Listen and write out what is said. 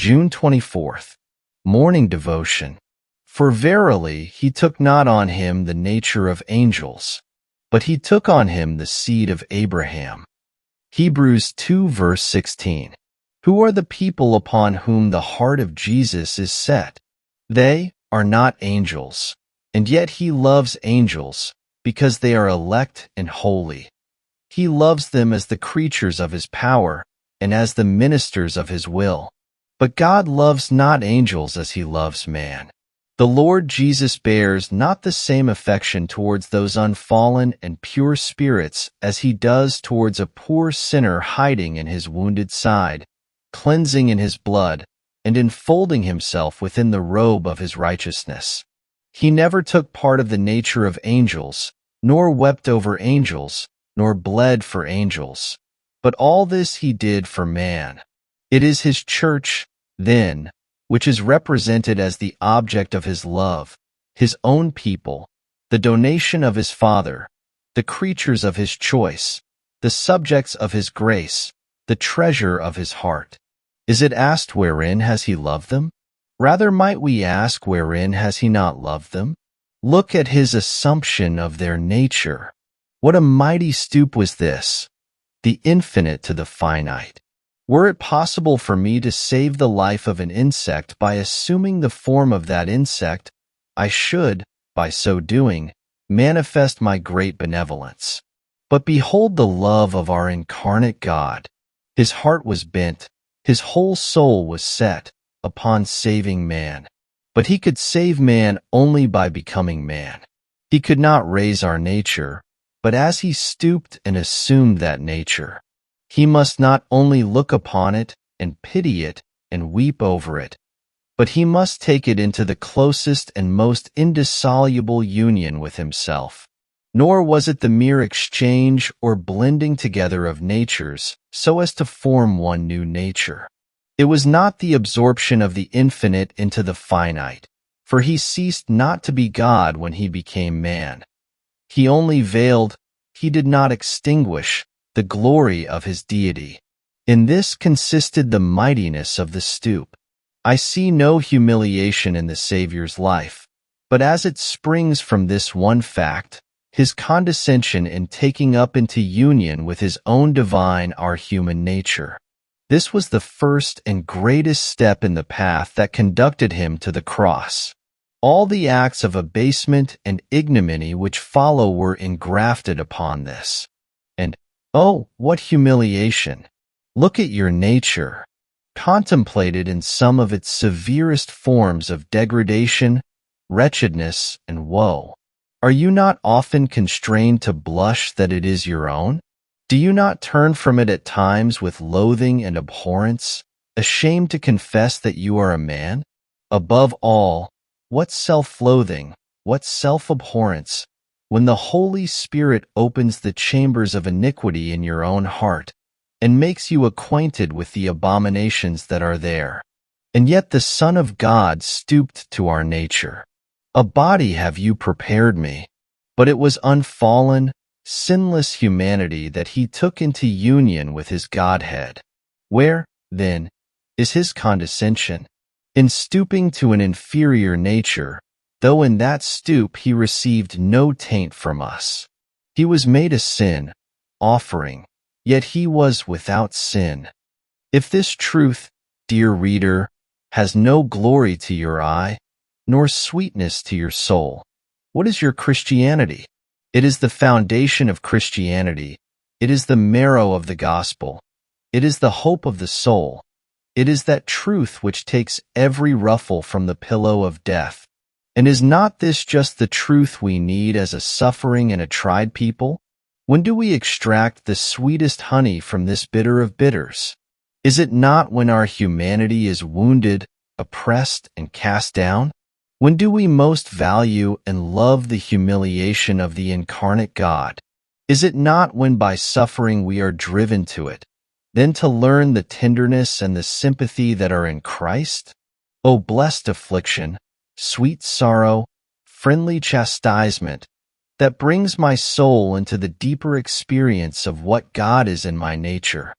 June 24th. Morning Devotion. For verily he took not on him the nature of angels, but he took on him the seed of Abraham. Hebrews 2 verse 16. Who are the people upon whom the heart of Jesus is set? They are not angels, and yet he loves angels, because they are elect and holy. He loves them as the creatures of his power, and as the ministers of his will. But God loves not angels as he loves man. The Lord Jesus bears not the same affection towards those unfallen and pure spirits as he does towards a poor sinner hiding in his wounded side, cleansing in his blood, and enfolding himself within the robe of his righteousness. He never took part of the nature of angels, nor wept over angels, nor bled for angels. But all this he did for man. It is his church, then, which is represented as the object of his love, his own people, the donation of his Father, the creatures of his choice, the subjects of his grace, the treasure of his heart. Is it asked wherein has he loved them? Rather might we ask wherein has he not loved them? Look at his assumption of their nature. What a mighty stoop was this, the infinite to the finite. Were it possible for me to save the life of an insect by assuming the form of that insect, I should, by so doing, manifest my great benevolence. But behold the love of our incarnate God. His heart was bent, his whole soul was set upon saving man. But he could save man only by becoming man. He could not raise our nature, but as he stooped and assumed that nature, he must not only look upon it and pity it and weep over it, but he must take it into the closest and most indissoluble union with himself. Nor was it the mere exchange or blending together of natures so as to form one new nature. It was not the absorption of the infinite into the finite, for he ceased not to be God when he became man. He only veiled, he did not extinguish, the glory of his deity. In this consisted the mightiness of the stoop. I see no humiliation in the Savior's life, but as it springs from this one fact, his condescension in taking up into union with his own divine our human nature. This was the first and greatest step in the path that conducted him to the cross. All the acts of abasement and ignominy which follow were engrafted upon this. And, oh, what humiliation! Look at your nature. Contemplate it in some of its severest forms of degradation, wretchedness, and woe. Are you not often constrained to blush that it is your own? Do you not turn from it at times with loathing and abhorrence, ashamed to confess that you are a man? Above all, what self-loathing, what self-abhorrence, when the Holy Spirit opens the chambers of iniquity in your own heart and makes you acquainted with the abominations that are there. And yet the Son of God stooped to our nature. A body have you prepared me, but it was unfallen, sinless humanity that he took into union with his Godhead. Where, then, is his condescension? In stooping to an inferior nature, though in that stoop he received no taint from us. He was made a sin, offering, yet he was without sin. If this truth, dear reader, has no glory to your eye, nor sweetness to your soul, what is your Christianity? It is the foundation of Christianity. It is the marrow of the gospel. It is the hope of the soul. It is that truth which takes every ruffle from the pillow of death. And is not this just the truth we need as a suffering and a tried people? When do we extract the sweetest honey from this bitter of bitters? Is it not when our humanity is wounded, oppressed, and cast down? When do we most value and love the humiliation of the incarnate God? Is it not when by suffering we are driven to it, then to learn the tenderness and the sympathy that are in Christ? O blessed affliction, sweet sorrow, friendly chastisement, that brings my soul into the deeper experience of what God is in my nature.